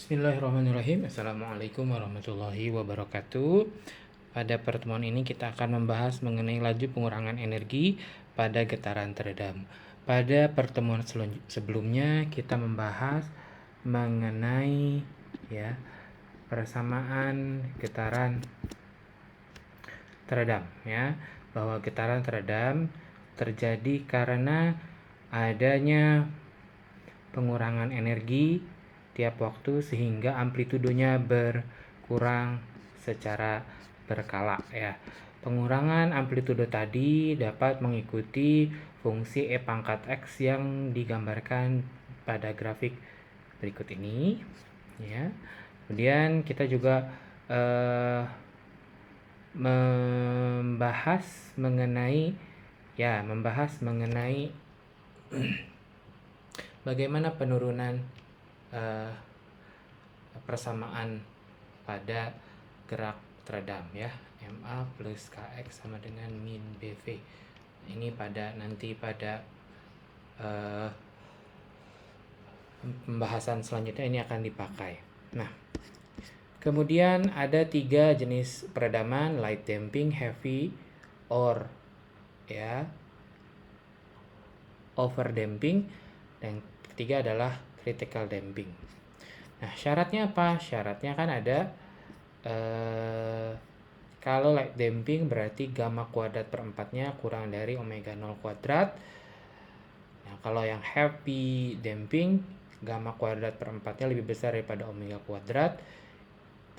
Bismillahirrahmanirrahim. Assalamualaikum warahmatullahi wabarakatuh. Pada pertemuan ini kita akan membahas mengenai laju pengurangan energi pada getaran teredam. Pada pertemuan sebelumnya kita membahas mengenai persamaan getaran teredam, bahwa getaran teredam terjadi karena adanya pengurangan energi tiap waktu sehingga amplitudonya berkurang secara berkala ya. Pengurangan amplitudo tadi dapat mengikuti fungsi E pangkat X yang digambarkan pada grafik berikut ini ya. Kemudian kita juga membahas mengenai bagaimana penurunan persamaan pada gerak teredam ya, MA plus KX sama dengan min BV. Ini pada pembahasan selanjutnya ini akan dipakai. Nah, kemudian ada 3 jenis peredaman: light damping, heavy, or over damping, dan ketiga adalah critical damping. Nah, syaratnya apa? Syaratnya kan ada kalau light damping berarti gamma kuadrat per 4-nya kurang dari omega 0 kuadrat. Nah, kalau yang heavy damping gamma kuadrat per 4-nya lebih besar daripada omega kuadrat,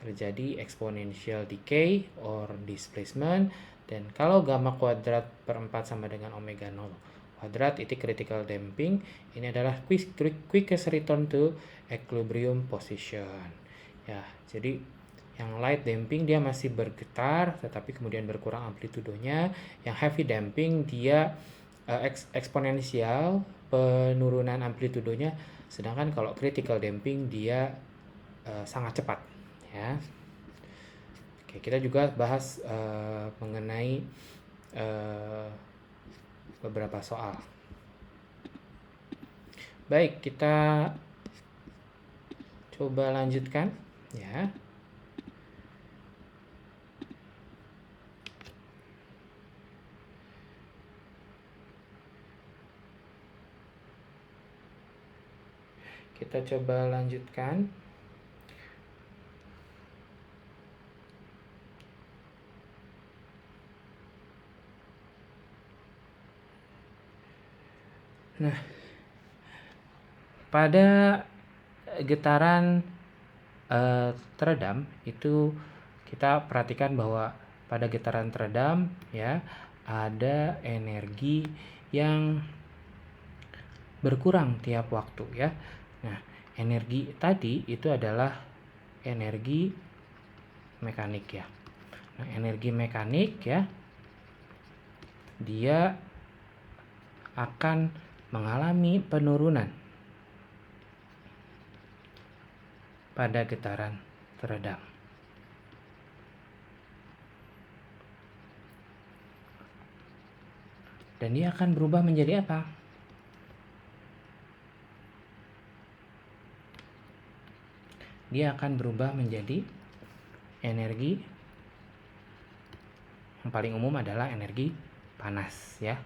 terjadi exponential decay or displacement. Dan kalau gamma kuadrat per 4 sama dengan omega 0 kuadrat, itu critical damping. Ini adalah quickest return to equilibrium position ya. Jadi yang light damping dia masih bergetar tetapi kemudian berkurang amplitudonya. Yang heavy damping dia eksponensial penurunan amplitudonya, sedangkan kalau critical damping dia sangat cepat ya. Oke, kita juga bahas mengenai beberapa soal. Baik, kita coba lanjutkan ya. Kita coba lanjutkan. Nah, pada getaran teredam itu kita perhatikan bahwa pada getaran teredam ya ada energi yang berkurang tiap waktu ya. Nah, energi tadi itu adalah energi mekanik ya. Nah, energi mekanik ya dia akan mengalami penurunan pada getaran teredam. Dan dia akan berubah menjadi apa? Dia akan berubah menjadi energi yang paling umum adalah energi panas ya.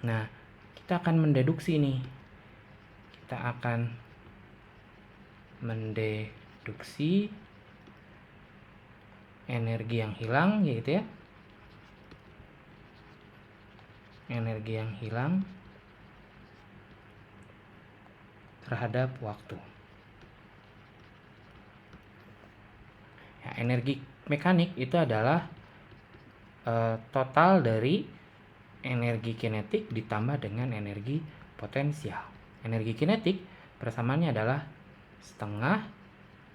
Nah, kita akan mendeduksi nih. Kita akan mendeduksi energi yang hilang yaitu ya. Energi yang hilang terhadap waktu. Ya, energi mekanik itu adalah total dari energi kinetik ditambah dengan energi potensial. Energi kinetik persamaannya adalah setengah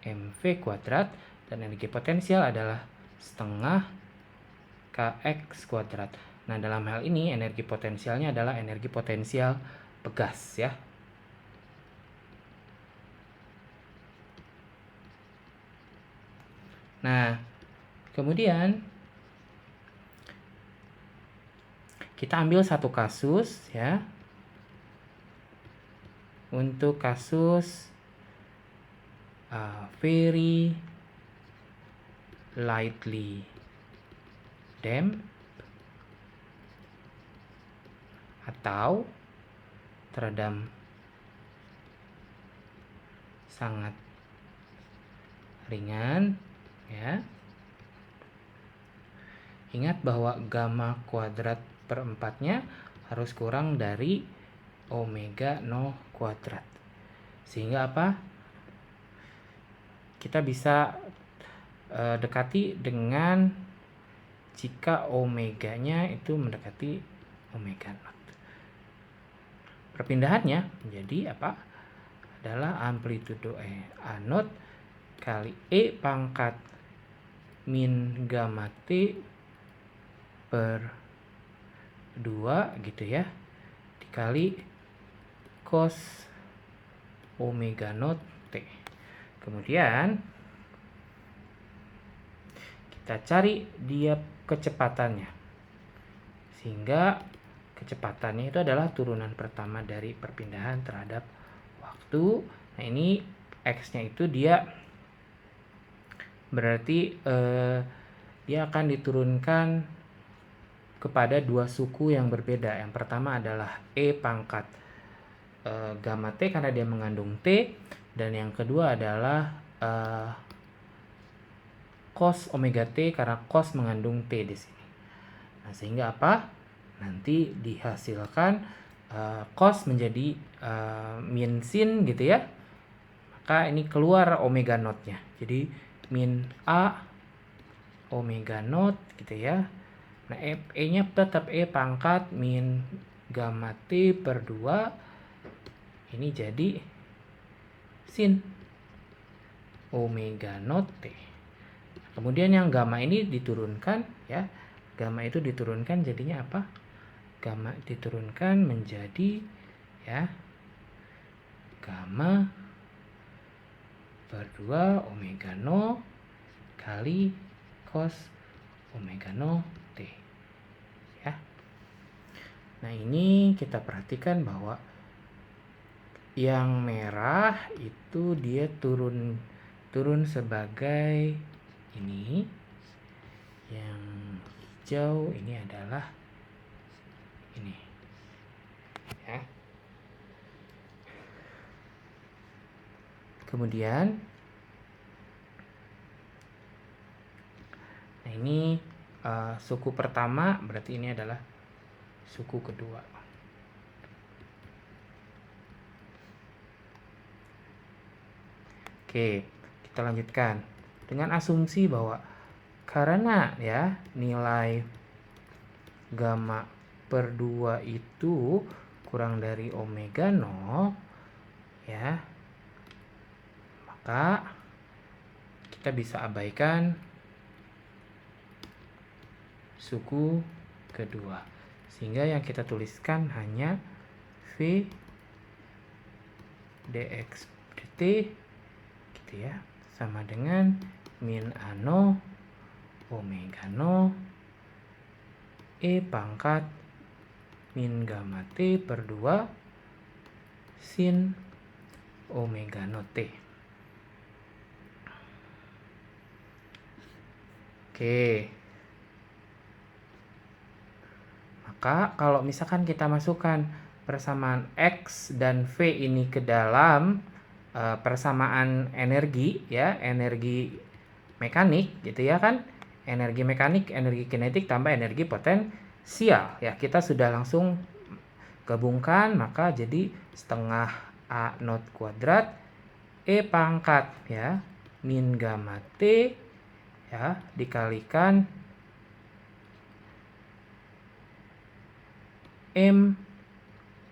mv kuadrat dan energi potensial adalah setengah kx kuadrat. Nah, dalam hal ini energi potensialnya adalah energi potensial pegas ya. Nah, kemudian kita ambil satu kasus ya. Untuk kasus very lightly damp atau teredam sangat ringan, ya. Ingat bahwa gamma kuadrat per 4-nya harus kurang dari omega 0 kuadrat. Sehingga apa? Kita bisa dekati dengan jika omeganya itu mendekati omega 0. Perpindahannya menjadi apa? Adalah amplitudo A0 kali E pangkat min gamma T per 2 gitu ya, dikali cos omega 0 T. Kemudian kita cari dia kecepatannya, sehingga kecepatannya itu adalah turunan pertama dari perpindahan terhadap waktu. Nah, ini X-nya itu dia berarti dia akan diturunkan kepada dua suku yang berbeda. Yang pertama adalah E pangkat gamma T karena dia mengandung T, dan yang kedua adalah cos omega T karena cos mengandung T di sini. Nah, sehingga apa? Nanti dihasilkan cos menjadi min sin gitu ya. Maka ini keluar omega naught-nya. Jadi min A omega naught gitu ya. Nah, E-nya tetap E pangkat min gamma T per 2. Ini jadi sin omega naught T. Kemudian yang gamma ini diturunkan ya. Gamma itu diturunkan jadinya apa? Gamma diturunkan menjadi ya gamma per 2 omega 0 kali cos omega 0 T ya. Nah, ini kita perhatikan bahwa yang merah itu dia turun sebagai ini, yang hijau ini adalah ini ya. Kemudian nah ini suku pertama, berarti ini adalah suku kedua. Oke, kita lanjutkan dengan asumsi bahwa karena ya nilai gamma per 2 itu kurang dari omega 0 ya, maka kita bisa abaikan suku kedua, sehingga yang kita tuliskan hanya V dx dt gitu ya, sama dengan min A0 omega 0 E pangkat min gamma T per 2 sin omega 0 T. Oke. Maka kalau misalkan kita masukkan persamaan X dan V ini ke dalam persamaan energi ya, energi mekanik gitu ya kan, energi mekanik, energi kinetik tambah energi potensial ya, kita sudah langsung gabungkan, maka jadi setengah A0 kuadrat E pangkat ya min gamma T ya dikalikan M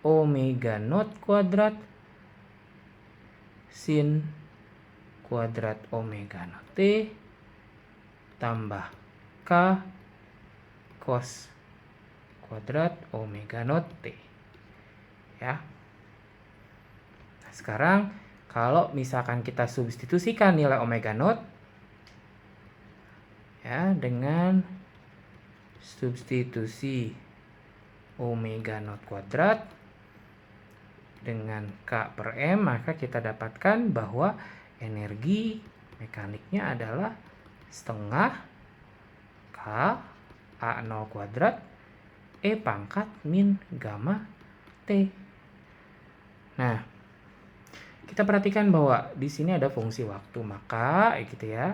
omega 0 kuadrat sin kuadrat omega 0 T tambah K cos kuadrat omega 0 T ya. Nah, sekarang kalau misalkan kita substitusikan nilai omega 0 ya dengan substitusi omega 0 kuadrat dengan K per M, maka kita dapatkan bahwa energi mekaniknya adalah setengah K A0 kuadrat E pangkat min gamma T. Nah, kita perhatikan bahwa di sini ada fungsi waktu, maka gitu ya.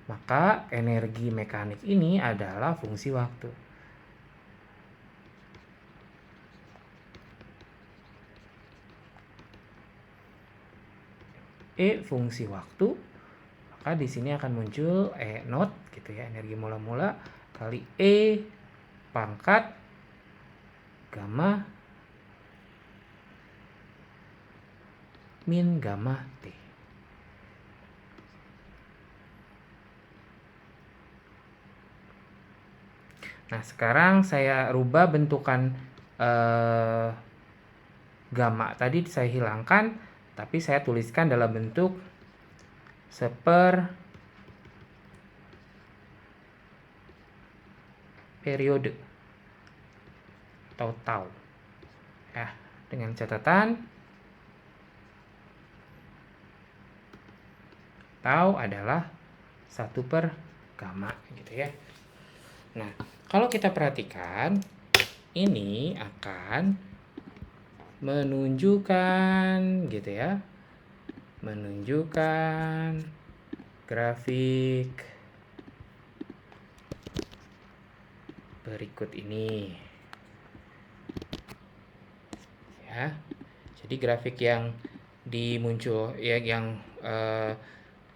Maka energi mekanik ini adalah fungsi waktu. E fungsi waktu, maka di sini akan muncul E naught gitu ya, energi mula-mula kali E pangkat gamma min gamma T. Nah, sekarang saya rubah bentukan gamma tadi saya hilangkan, tapi saya tuliskan dalam bentuk periode atau tau. Ya, dengan catatan tau adalah 1 per gamma gitu ya. Nah, kalau kita perhatikan ini akan menunjukkan gitu ya. Menunjukkan grafik berikut ini. Ya. Jadi grafik yang dimuncul ya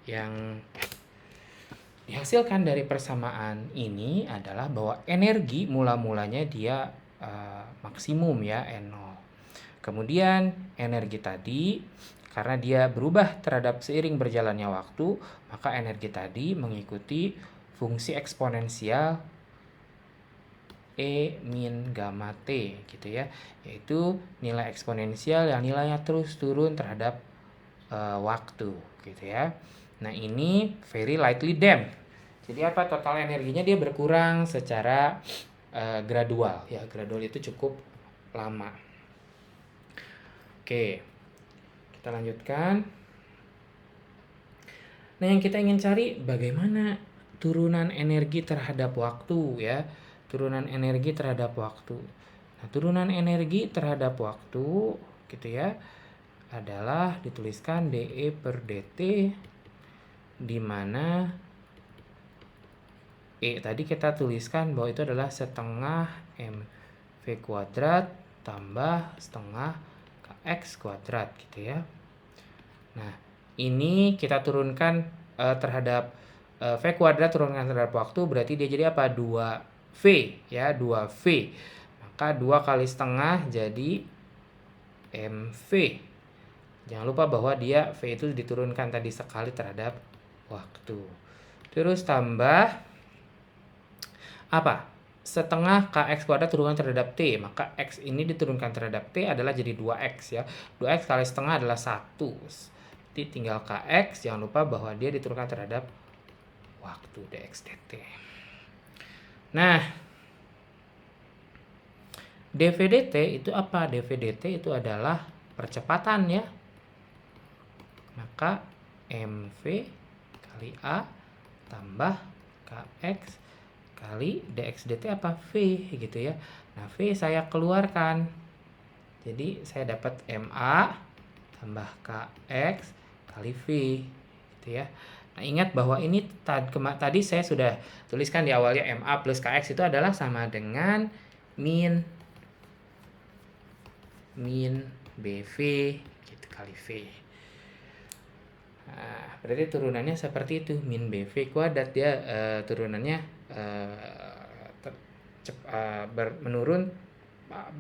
yang dihasilkan dari persamaan ini adalah bahwa energi mula-mulanya dia maksimum ya N0. Kemudian energi tadi karena dia berubah terhadap seiring berjalannya waktu, maka energi tadi mengikuti fungsi eksponensial E min gamma T gitu ya, yaitu nilai eksponensial yang nilainya terus turun terhadap waktu gitu ya. Nah, ini very lightly damped. Jadi apa, total energinya dia berkurang secara gradual ya, gradual itu cukup lama. Oke, kita lanjutkan. Nah, yang kita ingin cari bagaimana turunan energi terhadap waktu ya, turunan energi terhadap waktu. Nah, turunan energi terhadap waktu gitu ya adalah dituliskan dE per dt, di mana E tadi kita tuliskan bahwa itu adalah setengah mv kuadrat tambah setengah kx kuadrat gitu ya. Nah, ini kita turunkan terhadap v kuadrat, turunkan terhadap waktu, berarti dia jadi apa? 2v ya, 2v. Maka 2 kali setengah jadi mv. Jangan lupa bahwa dia v itu diturunkan tadi sekali terhadap waktu. Terus tambah apa? Setengah kx kuadrat turunkan terhadap t, maka x ini diturunkan terhadap t adalah jadi 2x ya. 2x kali setengah adalah 1. Jadi tinggal kx, jangan lupa bahwa dia diturunkan terhadap waktu dx dt. Nah, dv dt itu apa? dv dt itu adalah percepatan ya. Maka mv kali a tambah kx kali dx dt apa? V gitu ya. Nah, V saya keluarkan. Jadi saya dapat MA tambah KX kali V gitu ya. Nah, ingat bahwa ini tadi saya sudah tuliskan di awalnya MA plus KX itu adalah sama dengan min BV gitu kali V. Nah, berarti turunannya seperti itu, min BV kuadrat dia turunannya menurun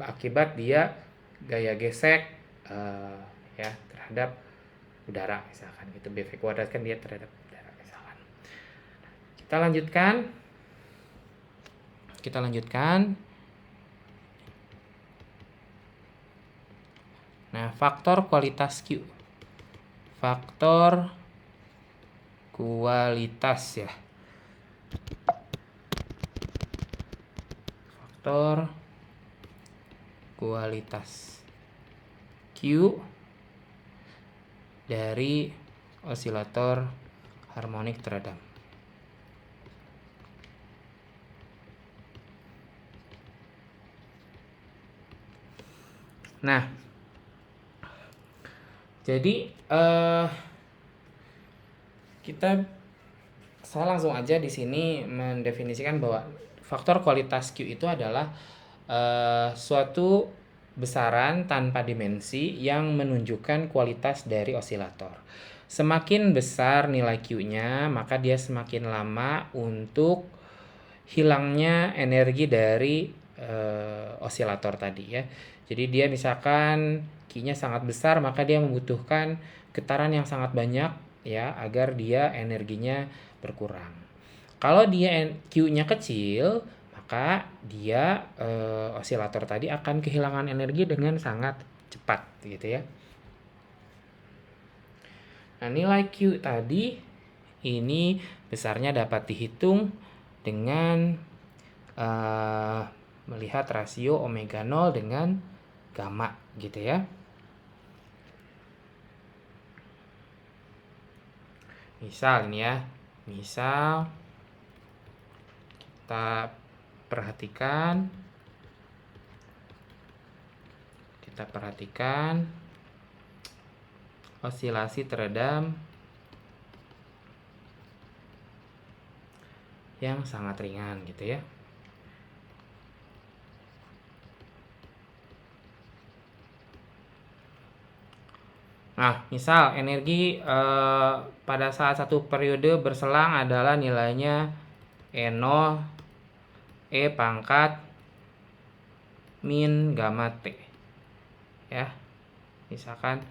akibat dia gaya gesek ya terhadap udara misalkan gitu. BV kuadrat kan dia terhadap udara misalkan. Kita lanjutkan. Nah, faktor kualitas Q. Faktor kualitas ya. Faktor kualitas Q dari osilator harmonik teredam. Nah, jadi saya langsung aja di sini mendefinisikan bahwa faktor kualitas Q itu adalah suatu besaran tanpa dimensi yang menunjukkan kualitas dari osilator. Semakin besar nilai Q-nya, maka dia semakin lama untuk hilangnya energi dari osilator tadi ya. Jadi dia misalkan Q-nya sangat besar, maka dia membutuhkan getaran yang sangat banyak ya agar dia energinya berkurang. Kalau dia Q-nya kecil, maka dia osilator tadi akan kehilangan energi dengan sangat cepat gitu ya. Nah, nilai Q tadi ini besarnya dapat dihitung dengan melihat rasio omega 0 dengan gamma gitu ya. Misal ini ya, misal kita perhatikan osilasi teredam yang sangat ringan gitu ya. Nah, misal energi pada saat satu periode berselang adalah nilainya E0 E pangkat min gamma T. Ya. Misalkan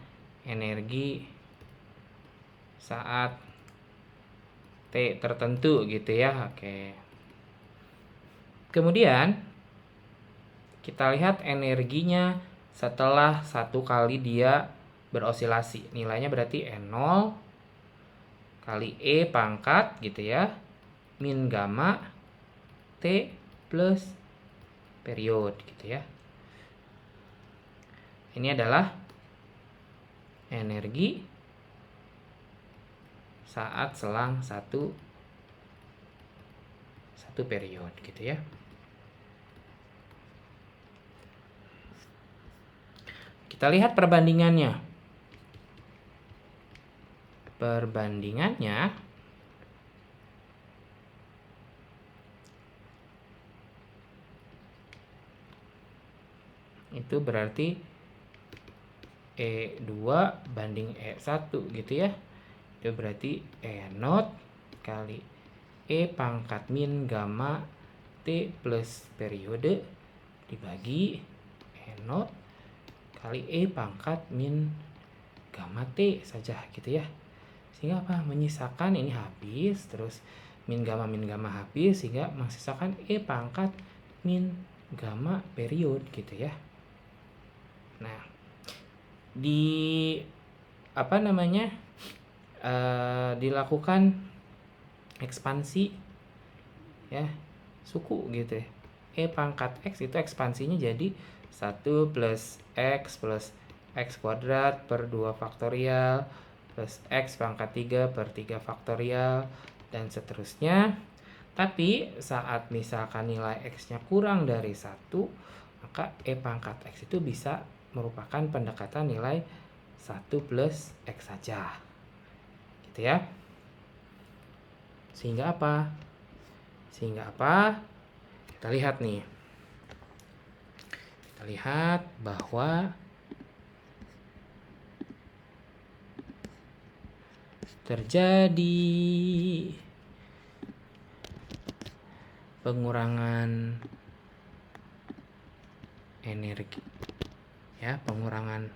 energi saat T tertentu gitu ya. Oke. Kemudian kita lihat energinya setelah satu kali dia berosilasi. Nilainya berarti E0 kali E pangkat gitu ya, min gamma T plus period gitu ya. Ini adalah energi saat selang satu period gitu ya. Kita lihat perbandingannya. Itu berarti E2 banding E1 gitu ya. Itu berarti E0 kali E pangkat min gamma T plus periode dibagi E0 kali E pangkat min gamma T saja gitu ya. Sehingga apa? Menyisakan ini habis, terus min gamma habis, sehingga menyisakan E pangkat min gamma period gitu ya. Nah, dilakukan ekspansi ya, suku gitu ya. E pangkat X itu ekspansinya jadi 1 plus X kuadrat per 2 faktorial plus X pangkat 3 per 3 faktorial dan seterusnya. Tapi saat misalkan nilai X-nya kurang dari 1, maka E pangkat X itu bisa merupakan pendekatan nilai 1 plus X saja gitu ya. Sehingga apa? Kita lihat nih. Kita lihat bahwa terjadi pengurangan energi ya, pengurangan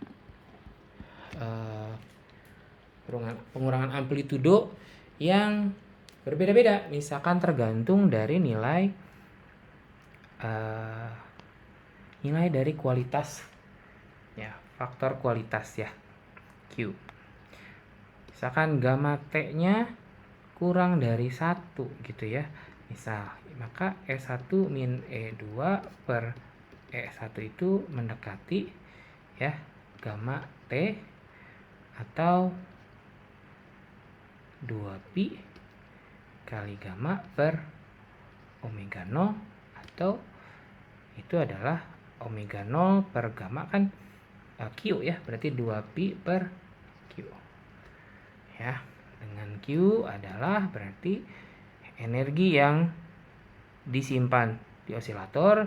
amplitudo yang berbeda-beda, misalkan tergantung dari nilai dari kualitas ya, faktor kualitas ya, Q. Misalkan gamma T-nya kurang dari 1 gitu ya. Misal, maka E1 min E2 per E1 itu mendekati ya gamma T atau 2pi kali gamma per omega 0, atau itu adalah omega 0 per gamma kan Q ya, berarti 2pi per Q ya. Dengan Q adalah berarti energi yang disimpan di osilator,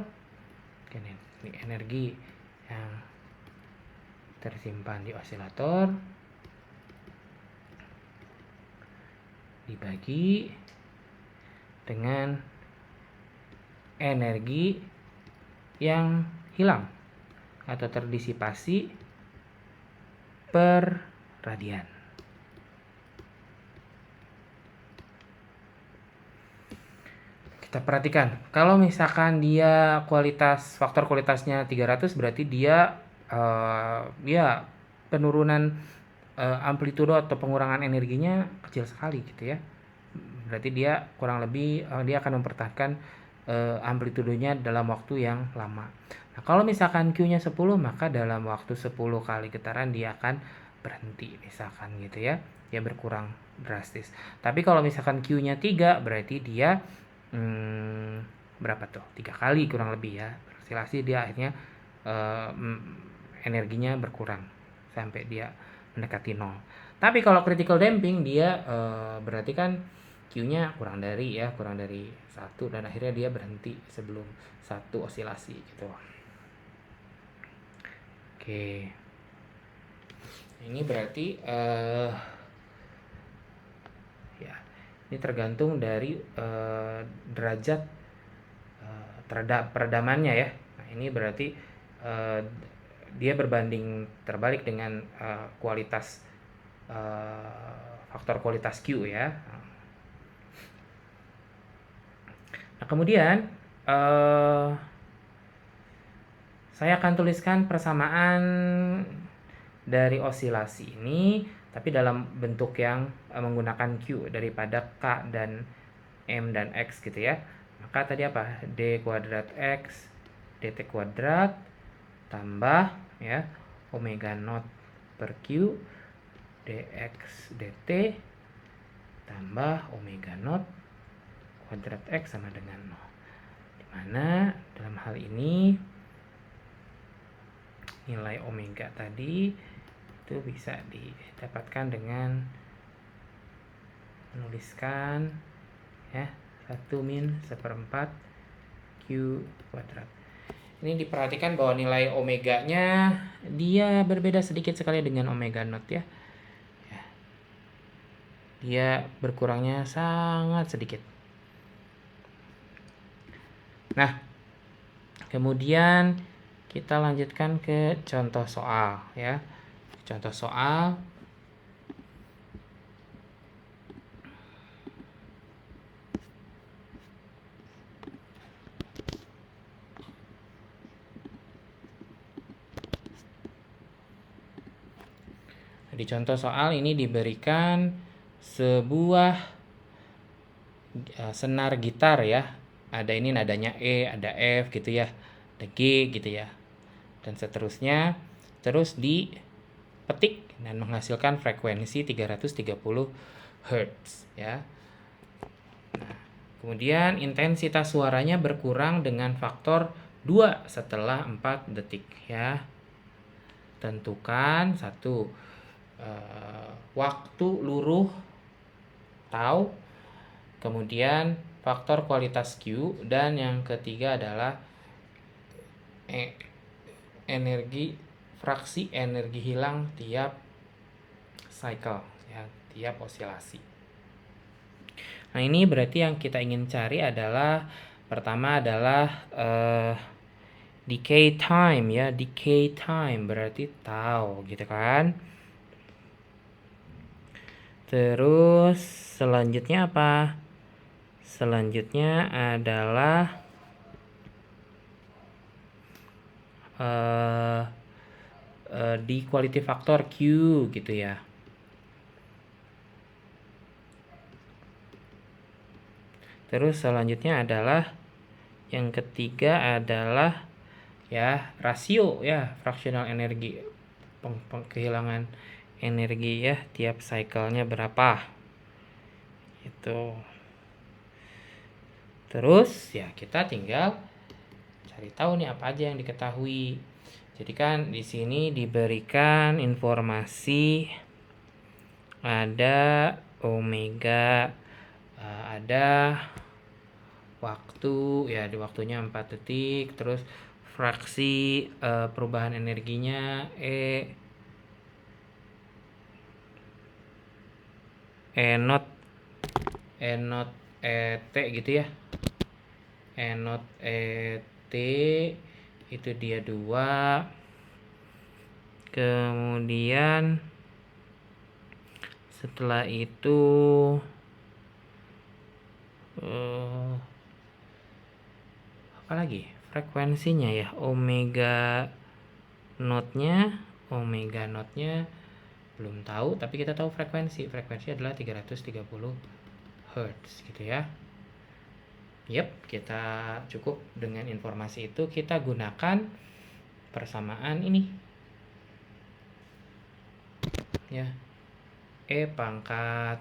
energi yang tersimpan di osilator dibagi dengan energi yang hilang atau terdisipasi per radian. Kita perhatikan, kalau misalkan dia faktor kualitasnya 300, berarti dia ya penurunan amplitudo atau pengurangan energinya kecil sekali gitu ya. Berarti dia kurang lebih dia akan mempertahankan amplitudonya dalam waktu yang lama. Nah, kalau misalkan Q-nya 10, maka dalam waktu 10 kali getaran dia akan berhenti misalkan gitu ya. Dia berkurang drastis. Tapi kalau misalkan Q-nya 3, berarti dia berapa tuh? 3 kali kurang lebih ya. Beroscilasi dia akhirnya energinya berkurang sampai dia mendekati 0. Tapi kalau critical damping dia berarti kan Q-nya kurang dari 1 dan akhirnya dia berhenti sebelum 1 osilasi gitu. Oke. Ini berarti ya, ini tergantung dari derajat peredamannya ya. Nah, ini berarti dia berbanding terbalik dengan kualitas faktor kualitas Q ya. Nah, kemudian saya akan tuliskan persamaan dari osilasi ini, tapi dalam bentuk yang menggunakan Q daripada K dan M dan X gitu ya. Maka tadi apa? D kuadrat X dt kuadrat tambah ya omega naught per Q dx dt tambah omega naught kuadrat X sama dengan 0. Dimana dalam hal ini nilai omega tadi itu bisa didapatkan dengan menuliskan ya 1 min 1/4 Q kuadrat. Ini diperhatikan bahwa nilai omeganya dia berbeda sedikit sekali dengan omega naught ya. Dia berkurangnya sangat sedikit. Nah, kemudian kita lanjutkan ke contoh soal ya. Contoh soal di contoh soal ini diberikan sebuah senar gitar ya. Ada ini nadanya E, ada F gitu ya, ada G gitu ya, dan seterusnya. Terus dipetik dan menghasilkan frekuensi 330 Hz ya. Nah, kemudian intensitas suaranya berkurang dengan faktor 2 setelah 4 detik ya. Tentukan 1 waktu luruh tau, kemudian faktor kualitas Q, dan yang ketiga adalah fraksi energi hilang tiap cycle ya, tiap osilasi. Nah, ini berarti yang kita ingin cari adalah pertama adalah decay time ya. Decay time berarti tau gitu kan. Terus selanjutnya apa? Selanjutnya adalah di quality factor Q gitu ya. Terus selanjutnya adalah yang ketiga adalah ya rasio ya, fractional energi, kehilangan energi ya tiap cycle-nya berapa. gitu. Terus ya kita tinggal cari tahu nih apa aja yang diketahui. Jadi kan di sini diberikan informasi ada omega, ada waktu ya, di waktunya 4 detik, terus fraksi perubahan energinya not ET gitu ya. not ET itu dia 2. Kemudian setelah itu apa lagi? Frekuensinya ya, omega notnya belum tahu, tapi kita tahu frekuensi adalah 330 Hz gitu ya. Kita cukup dengan informasi itu, kita gunakan persamaan ini ya. Pangkat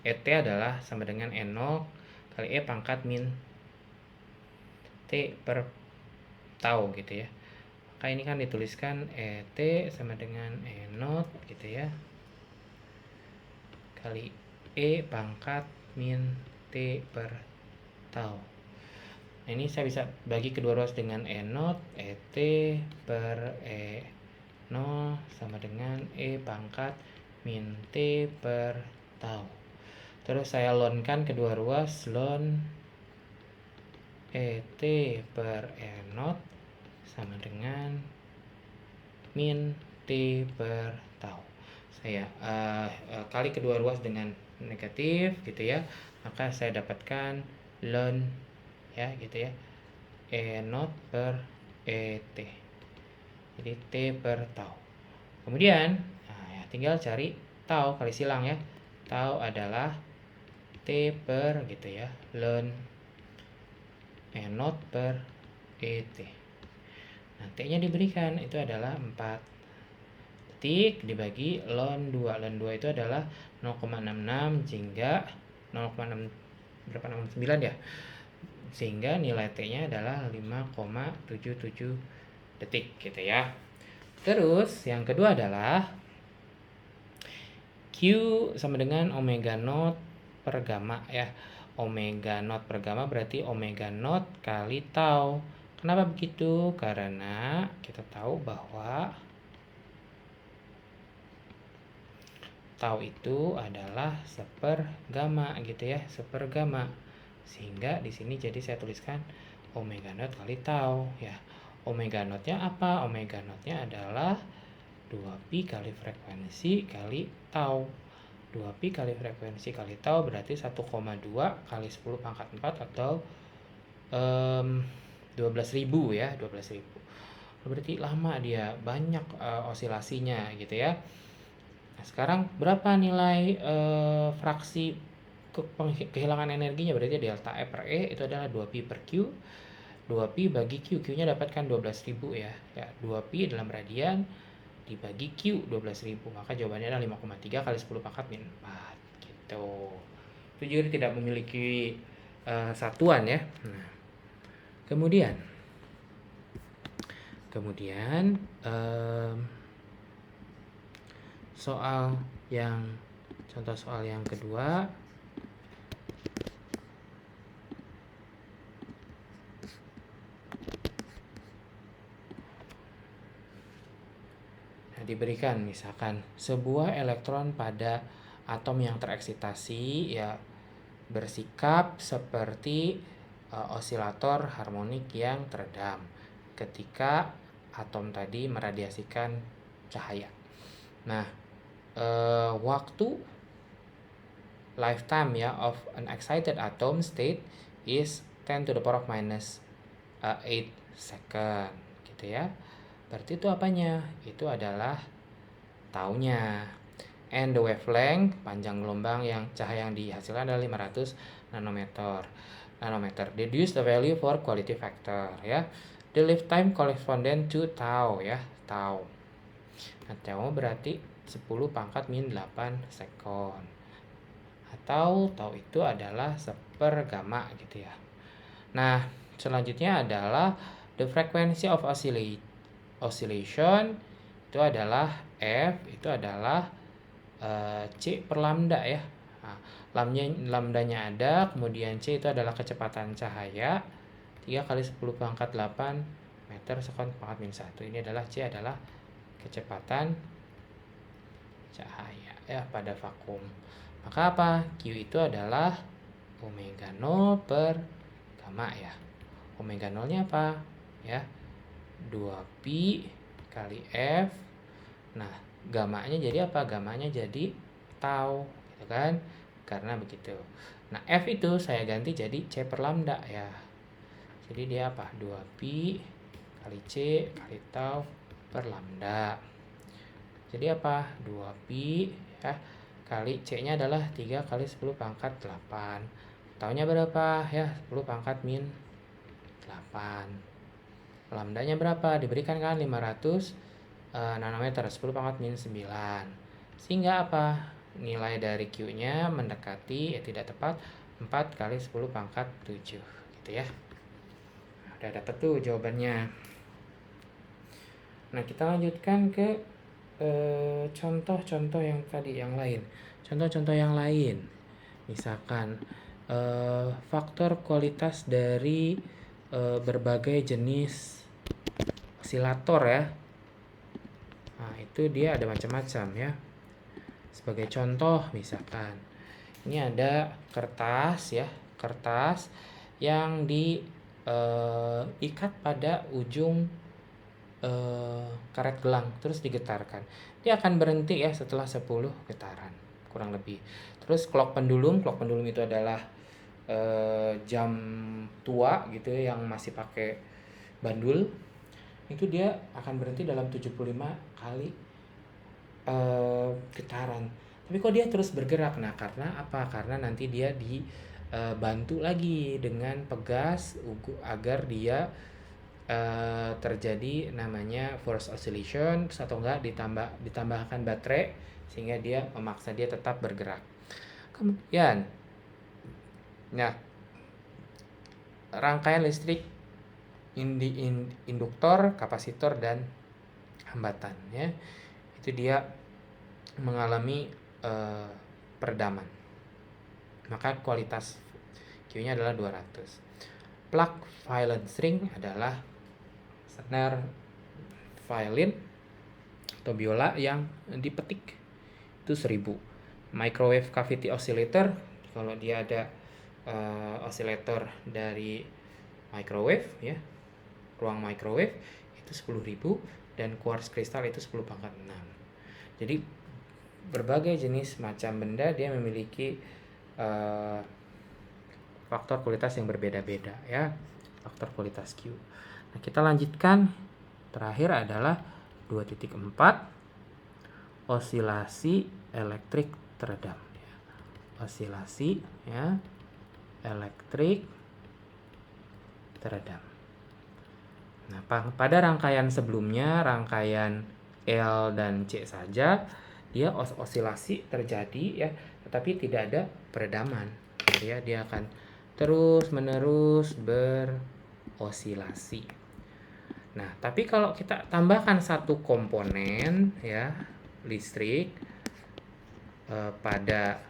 ET adalah sama dengan N0 kali pangkat min T per tau gitu ya. Maka ini kan dituliskan ET sama dengan E0 gitu ya, kali pangkat min T per tau. Nah, ini saya bisa bagi kedua ruas dengan E0, ET per E0 sama dengan pangkat min T per tau. Terus saya lonkan kedua ruas, ln ET per E0 sama dengan min T per tau. Saya kali kedua ruas dengan negatif gitu ya, maka saya dapatkan ln ya gitu ya, E0 per ET, jadi T per tau. Kemudian ya, tinggal cari tau kali silang ya. Tau adalah T per gitu ya, ln E0 per ET. Nah, T-nya diberikan itu adalah 4 detik dibagi ln 2. Ln 2 itu adalah 0,66 hingga 0,669 ya. Sehingga nilai T-nya adalah 5,77 detik gitu ya. Terus yang kedua adalah Q sama dengan omega naught per gamma ya. Omega naught per gamma berarti omega naught kali tau. Kenapa begitu? Karena kita tahu bahwa tau itu adalah seper gamma gitu ya, seper gamma. Sehingga di sini jadi saya tuliskan omega naught kali tau ya. Omega naughtnya apa? Omega naughtnya adalah 2pi kali frekuensi kali tau. 2pi kali frekuensi kali tau berarti 1,2 kali 10 pangkat 4 atau 12.000 ya, 12.000. Berarti lama dia, banyak osilasinya gitu ya. Nah, sekarang berapa nilai fraksi kehilangan energinya? Berarti delta E per E itu adalah 2pi per Q. 2pi bagi Q, Q-nya dapatkan 12.000 ya. 2pi dalam radian dibagi Q 12.000, maka jawabannya adalah 5,3 kali 10 pangkat min 4 gitu. Itu juga tidak memiliki satuan ya. Nah, kemudian contoh soal yang kedua. Diberikan misalkan sebuah elektron pada atom yang tereksitasi ya bersikap seperti osilator harmonik yang teredam ketika atom tadi meradiasikan cahaya. Nah, waktu lifetime ya of an excited atom state is 10 to the power of minus 8 second gitu ya. Berarti itu apanya? Itu adalah taunya. And the wavelength, panjang gelombang yang cahaya yang dihasilkan adalah 500 nanometer. Deduce the value for quality factor ya. The lifetime correspondent to tau ya, tau. Nah, tau berarti 10 pangkat min 8 sekon. atau tau itu adalah 1/, gamma gitu ya. Nah, selanjutnya adalah the frequency of oscillation itu adalah F, itu adalah C per lambda ya. Nah, lambdanya ada, kemudian C itu adalah kecepatan cahaya 3 kali 10⁸ meter sekon pangkat min 1. Ini adalah C adalah kecepatan cahaya ya pada vakum. Maka apa? Q itu adalah omega 0 per gamma ya. Omega 0-nya apa? Ya, 2pi kali F. Nah, gamanya jadi apa? Gamanya jadi tau, gitu kan? Karena begitu. Nah, F itu saya ganti jadi C per lambda ya. Jadi dia apa? 2pi kali C kali tau per lambda. Jadi apa? 2pi ya kali C-nya adalah 3 kali 10⁸. Taunya berapa? Ya, 10⁻⁸. Lambdanya berapa? Diberikan kan 500 nanometer, 10⁻⁹. Sehingga apa? Nilai dari Q-nya mendekati, tidak tepat, 4 kali 10⁻⁷. Gitu ya. Udah dapet tuh jawabannya. Nah, kita lanjutkan ke contoh-contoh yang tadi, yang lain. Contoh-contoh yang lain. Misalkan faktor kualitas dari berbagai jenis osilator ya. Nah, itu dia ada macam-macam ya. Sebagai contoh misalkan ini ada kertas ya, kertas yang diikat pada ujung karet gelang terus digetarkan. Dia akan berhenti ya setelah 10 getaran kurang lebih. Terus clock pendulum itu adalah jam tua gitu ya, yang masih pakai bandul. Itu dia akan berhenti dalam 75 kali getaran. Tapi kok dia terus bergerak? Nah, karena apa? Karena nanti dia dibantu lagi dengan pegas agar dia terjadi namanya force oscillation, atau enggak ditambahkan baterai sehingga dia memaksa dia tetap bergerak. Kemudian nah, rangkaian listrik induktor, kapasitor dan hambatan ya. Itu dia mengalami peredaman. Maka kualitas Q-nya adalah 200. Plug violin string adalah senar violin atau biola yang dipetik, itu 1000. Microwave cavity oscillator, kalau dia ada oscillator dari microwave ya, ruang microwave, itu 10.000. Dan quartz crystal itu 10⁻⁶. Jadi berbagai jenis macam benda dia memiliki faktor kualitas yang berbeda-beda ya, faktor kualitas Q. Nah, kita lanjutkan. Terakhir adalah 2.4 osilasi elektrik teredam. Osilasi ya, elektrik teredam. Nah, pada rangkaian sebelumnya, rangkaian L dan C saja, dia osilasi terjadi ya, tetapi tidak ada peredaman. Ya, dia akan terus-menerus berosilasi. Nah, tapi kalau kita tambahkan satu komponen ya, listrik pada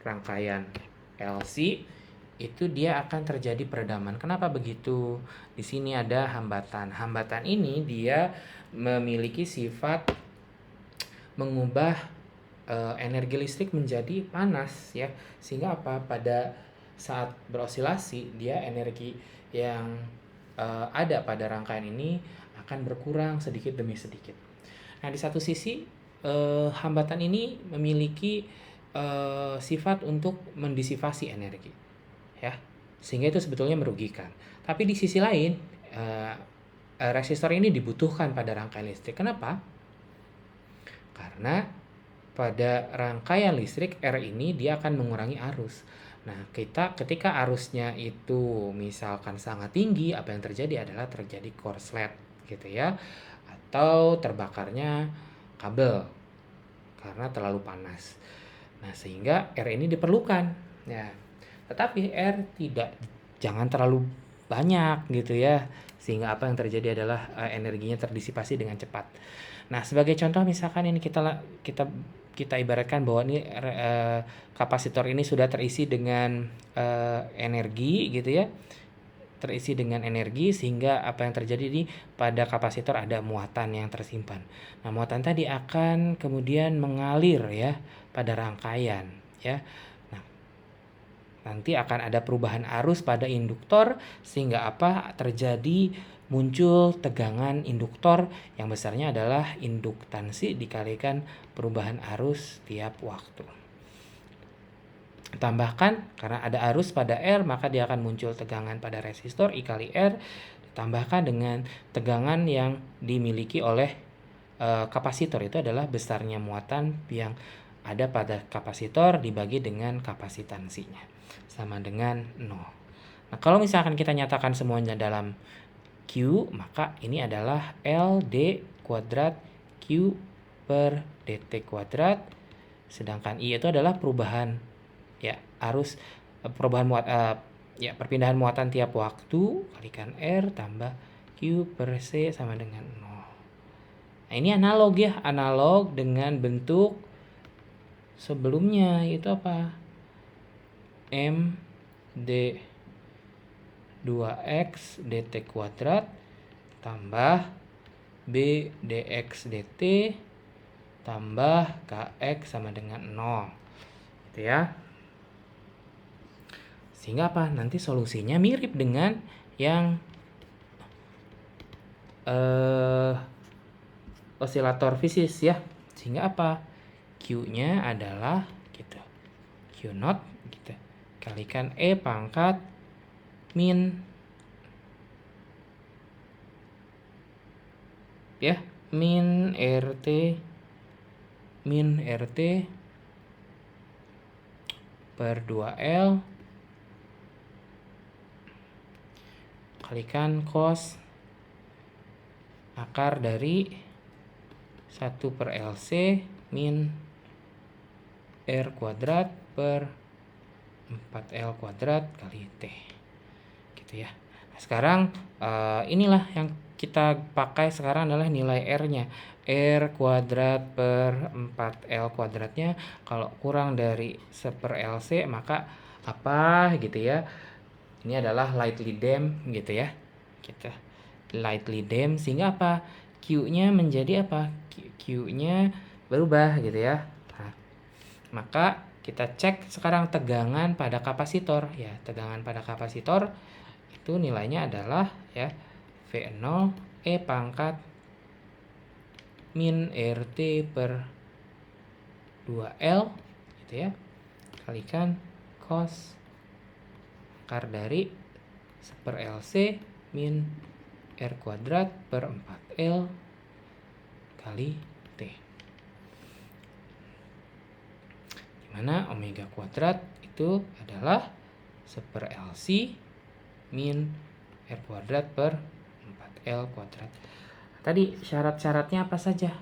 rangkaian LC, itu dia akan terjadi peredaman. Kenapa begitu? Di sini ada hambatan. Hambatan ini dia memiliki sifat mengubah energi listrik menjadi panas ya. Sehingga apa? Pada saat berosilasi, dia energi yang ada pada rangkaian ini akan berkurang sedikit demi sedikit. Nah, di satu sisi hambatan ini memiliki sifat untuk mendisipasi energi ya, sehingga itu sebetulnya merugikan. Tapi di sisi lain resistor ini dibutuhkan pada rangkaian listrik. Kenapa? Karena pada rangkaian listrik R ini dia akan mengurangi arus. Nah, ketika arusnya itu misalkan sangat tinggi, apa yang terjadi adalah terjadi korslet gitu ya, atau terbakarnya kabel karena terlalu panas. Nah, sehingga R ini diperlukan. Ya. Tetapi R jangan terlalu banyak gitu ya. Sehingga apa yang terjadi adalah energinya terdisipasi dengan cepat. Nah, sebagai contoh misalkan ini kita ibaratkan bahwa ini kapasitor ini sudah terisi dengan energi gitu ya. Terisi dengan energi sehingga apa yang terjadi pada kapasitor ada muatan yang tersimpan. Nah, muatan tadi akan kemudian mengalir ya pada rangkaian ya. Nah, nanti akan ada perubahan arus pada induktor sehingga apa terjadi muncul tegangan induktor yang besarnya adalah induktansi dikalikan perubahan arus tiap waktu. Tambahkan karena ada arus pada R maka dia akan muncul tegangan pada resistor I kali R ditambahkan dengan tegangan yang dimiliki oleh kapasitor itu adalah besarnya muatan yang ada pada kapasitor dibagi dengan kapasitansinya sama dengan 0. Nah, kalau misalkan kita nyatakan semuanya dalam Q, maka ini adalah LD kuadrat Q per DT kuadrat. Sedangkan I itu adalah perubahan ya arus perpindahan muatan tiap waktu kalikan R tambah Q per C sama dengan 0. Nah, ini analog ya, analog dengan bentuk sebelumnya yaitu apa? M D 2X dt kuadrat tambah B dx dt tambah Kx sama dengan 0 gitu ya. Sehingga apa? Nanti solusinya mirip dengan yang osilator fisis ya. Sehingga apa? Q-nya adalah gitu. Q naught gitu. Kalikan E pangkat min ya, min RT per 2L kalikan cos akar dari 1 per LC min R kuadrat per 4L kuadrat kali T gitu ya. Nah, sekarang inilah yang kita pakai sekarang adalah nilai R-nya. R kuadrat per 4L kuadratnya kalau kurang dari 1 per LC maka apa gitu ya. Ini adalah lightly damped gitu ya. Kita lightly damped sehingga apa? Q-nya menjadi apa? Q-nya berubah gitu ya. Nah, maka kita cek sekarang tegangan pada kapasitor ya. Tegangan pada kapasitor itu nilainya adalah ya V0 E pangkat min RT per 2L gitu ya. Kalikan cos akar dari 1 per LC min R kuadrat per 4L kali T. Dimana omega kuadrat itu adalah 1 per LC min R kuadrat per 4L kuadrat. Tadi syarat-syaratnya apa saja?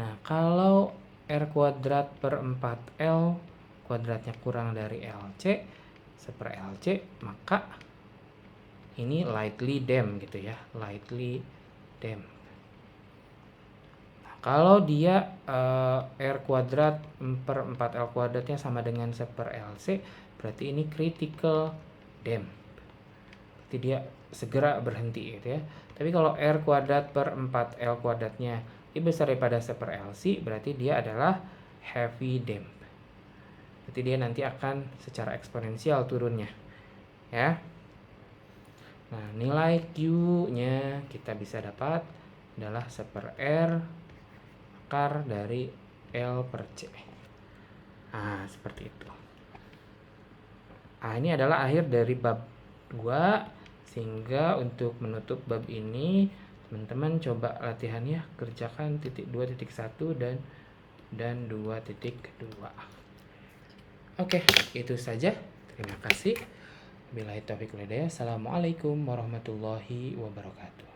Nah, kalau R kuadrat per 4L kuadratnya kurang dari LC 1 per LC maka ini lightly damped gitu ya, lightly damped. Nah, kalau dia R kuadrat per 4L kuadratnya sama dengan 1 per LC berarti ini critical damped. Berarti dia segera berhenti gitu ya. Tapi kalau R kuadrat per 4L kuadratnya lebih besar daripada 1 per LC berarti dia adalah heavy damped. Berarti dia nanti akan secara eksponensial turunnya ya. Nah, nilai Q-nya kita bisa dapat adalah 1 per R akar dari L per C. Nah, seperti itu. Nah, ini adalah akhir dari bab 2. Sehingga untuk menutup bab ini teman-teman coba latihannya kerjakan titik 2.1 dan 2.2. Oke, itu saja. Terima kasih. Billahi taufiq wal hidayah. Assalamualaikum warahmatullahi wabarakatuh.